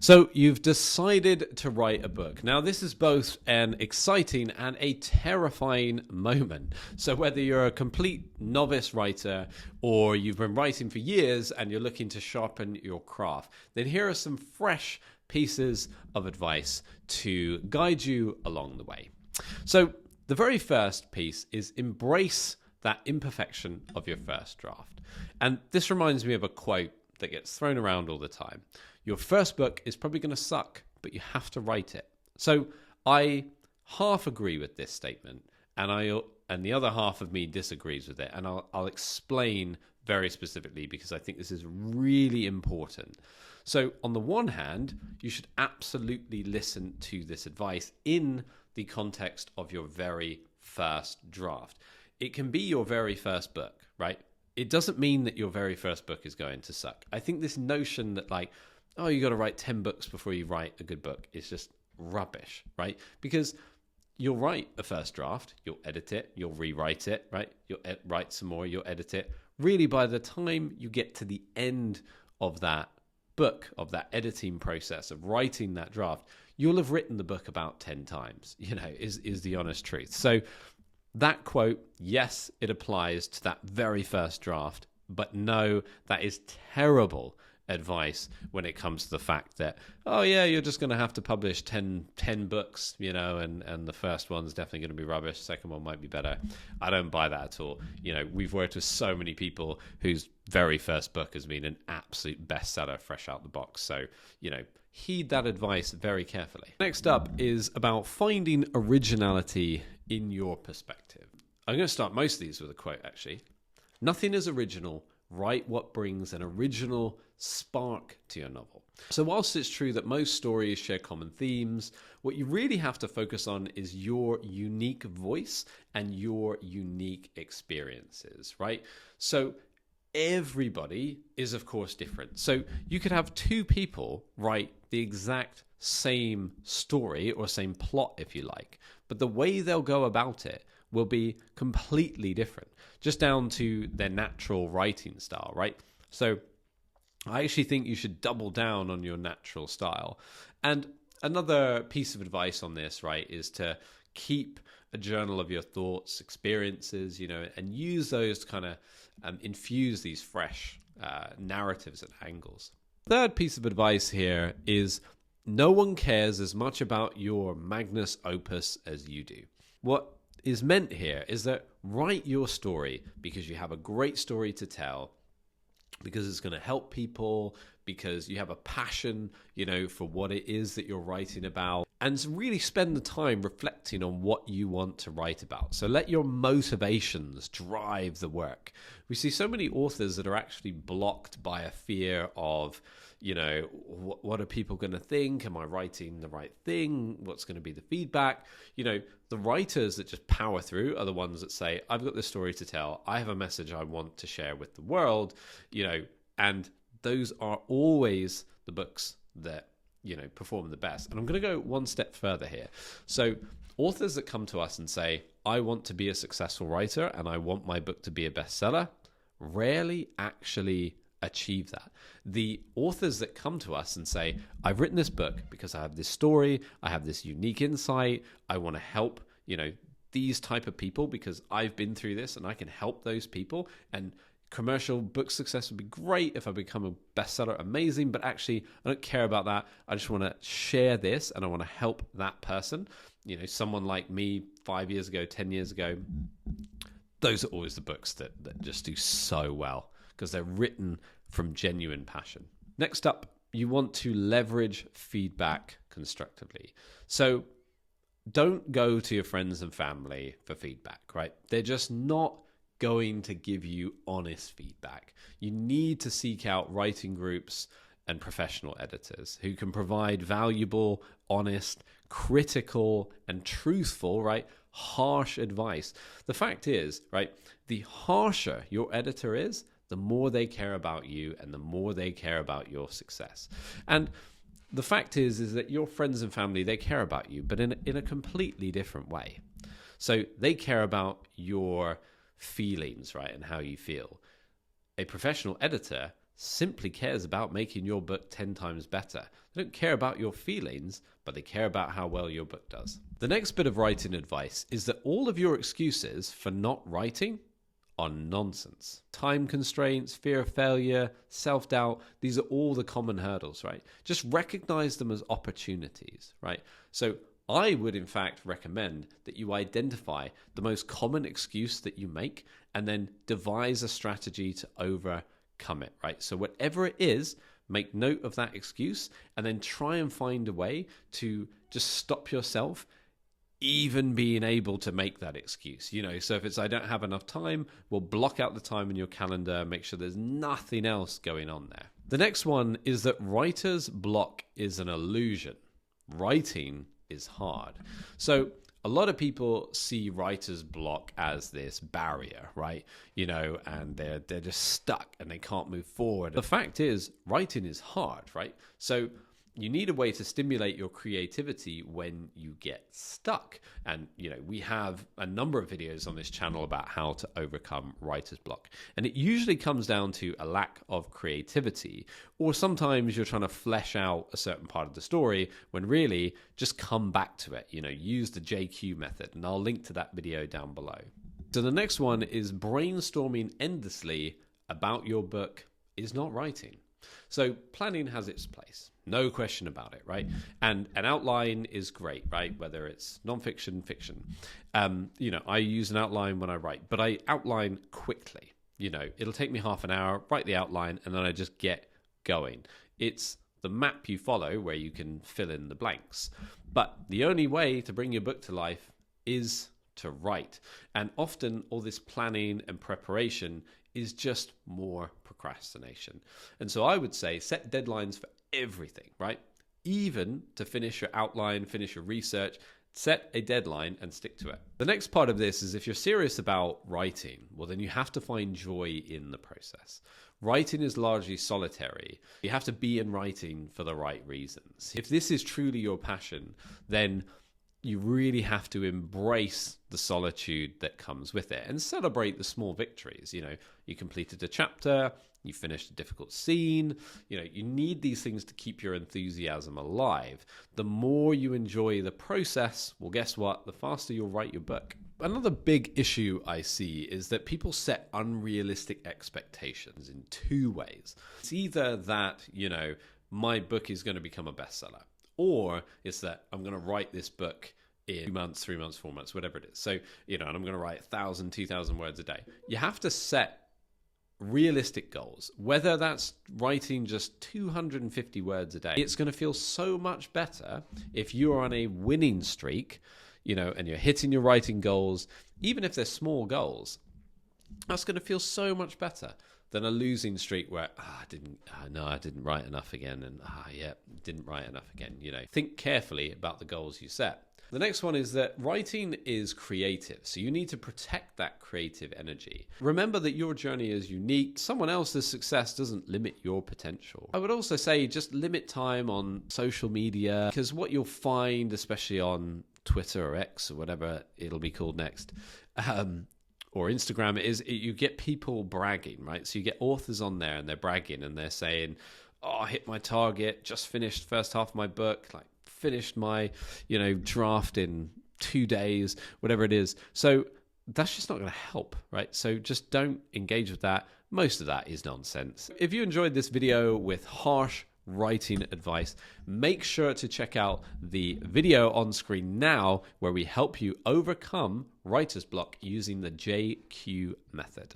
So you've decided to write a book. Now, this is both an exciting and a terrifying moment. So whether you're a complete novice writer or you've been writing for years and you're looking to sharpen your craft, then here are some fresh pieces of advice to guide you along the way. So the very first piece is embrace that imperfection of your first draft. And this reminds me of a quote that gets thrown around all the time. Your first book is probably going to suck, but you have to write it. So I half agree with this statement, and the other half of me disagrees with it. And I'll explain very specifically because I think this is really important. So on the one hand, you should absolutely listen to this advice in the context of your very first draft. It can be your very first book, right? It doesn't mean that your very first book is going to suck. I think this notion that you got to write 10 books before you write a good book is just rubbish, right? Because you'll write a first draft, you'll edit it, you'll rewrite it, right? You'll write some more, you'll edit it. Really, by the time you get to the end of that book, of that editing process, of writing that draft, you'll have written the book about 10 times, is the honest truth. So that quote, yes, it applies to that very first draft, but no, that is terrible advice when it comes to the fact that, you're just going to have to publish 10 books, and the first one's definitely going to be rubbish. Second one might be better. I don't buy that at all. We've worked with so many people whose very first book has been an absolute bestseller fresh out the box. So, heed that advice very carefully. Next up is about finding originality in your perspective. I'm going to start most of these with a quote, actually. Nothing is original. Write what brings an original spark to your novel. So whilst it's true that most stories share common themes, what you really have to focus on is your unique voice and your unique experiences, right? So everybody is, of course, different. So you could have two people write the exact same story or same plot, if you like, but the way they'll go about it will be completely different, just down to their natural writing style, right? So I actually think you should double down on your natural style. And another piece of advice on this, right, is to keep a journal of your thoughts, experiences, and use those to kind of infuse these fresh narratives and angles. Third piece of advice here is no one cares as much about your magnus opus as you do. What is meant here is that write your story because you have a great story to tell, because it's going to help people, because you have a passion, for what it is that you're writing about, and really spend the time reflecting on what you want to write about. So let your motivations drive the work. We see so many authors that are actually blocked by a fear of, what are people going to think? Am I writing the right thing? What's going to be the feedback? The writers that just power through are the ones that say, I've got this story to tell. I have a message I want to share with the world, and those are always the books that, perform the best. And I'm going to go one step further here. So authors that come to us and say, I want to be a successful writer and I want my book to be a bestseller, rarely actually achieve that. The authors that come to us and say, I've written this book because I have this story, I have this unique insight, I want to help, these type of people because I've been through this and I can help those people, and commercial book success would be great if I become a bestseller, amazing, but actually I don't care about that. I just want to share this and I want to help that person. Someone like me 5 years ago, 10 years ago, those are always the books that just do so well because they're written from genuine passion. Next up, you want to leverage feedback constructively. So don't go to your friends and family for feedback, right? They're just not going to give you honest feedback. You need to seek out writing groups and professional editors who can provide valuable, honest, critical, and truthful, right, harsh advice. The fact is, right, the harsher your editor is, the more they care about you and the more they care about your success. And the fact is that your friends and family, they care about you, but in a completely different way. So they care about your feelings, right, and how you feel. A professional editor simply cares about making your book 10 times better. They don't care about your feelings, but they care about how well your book does. The next bit of writing advice is that all of your excuses for not writing are nonsense. Time constraints, fear of failure, self-doubt, these are all the common hurdles, right? Just recognize them as opportunities, right? So I would in fact recommend that you identify the most common excuse that you make and then devise a strategy to overcome it, right? So whatever it is, make note of that excuse and then try and find a way to just stop yourself even being able to make that excuse. So if it's I don't have enough time, well, block out the time in your calendar, make sure there's nothing else going on there. The next one is that writer's block is an illusion. Writing is hard. So a lot of people see writer's block as this barrier, right? And they're just stuck and they can't move forward. The fact is, writing is hard, right? So you need a way to stimulate your creativity when you get stuck. And, we have a number of videos on this channel about how to overcome writer's block. And it usually comes down to a lack of creativity, or sometimes you're trying to flesh out a certain part of the story when really just come back to it, use the JQ method. And I'll link to that video down below. So the next one is brainstorming endlessly about your book is not writing. So planning has its place, no question about it, right? And an outline is great, right? Whether it's nonfiction, fiction. I use an outline when I write, but I outline quickly. It'll take me half an hour, write the outline, and then I just get going. It's the map you follow where you can fill in the blanks. But the only way to bring your book to life is to write. And often all this planning and preparation is just more procrastination. And so I would say set deadlines for everything, right? Even to finish your outline, finish your research, set a deadline and stick to it. The next part of this is if you're serious about writing, well, then you have to find joy in the process. Writing is largely solitary. You have to be in writing for the right reasons. If this is truly your passion, then you really have to embrace the solitude that comes with it and celebrate the small victories. You completed a chapter, you finished a difficult scene. You need these things to keep your enthusiasm alive. The more you enjoy the process, well, guess what? The faster you'll write your book. Another big issue I see is that people set unrealistic expectations in two ways. It's either that, my book is going to become a bestseller, or it's that I'm going to write this book in 2 months, 3 months, 4 months, whatever it is. So, and I'm going to write 1,000, 2,000 words a day. You have to set realistic goals, whether that's writing just 250 words a day. It's going to feel so much better if you are on a winning streak, and you're hitting your writing goals, even if they're small goals. That's going to feel so much better than a losing streak where I didn't write enough again, and didn't write enough again. Think carefully about the goals you set. The next one is that writing is creative, so you need to protect that creative energy. Remember that your journey is unique. Someone else's success doesn't limit your potential. I would also say just limit time on social media, because what you'll find, especially on Twitter or X or whatever it'll be called next, or Instagram, you get people bragging, right? So you get authors on there and they're bragging and they're saying, I hit my target, just finished first half of my book, finished my draft in 2 days, whatever it is. So that's just not going to help, right? So just don't engage with that. Most of that is nonsense. If you enjoyed this video with harsh writing advice, make sure to check out the video on screen now where we help you overcome writer's block using the JQ method.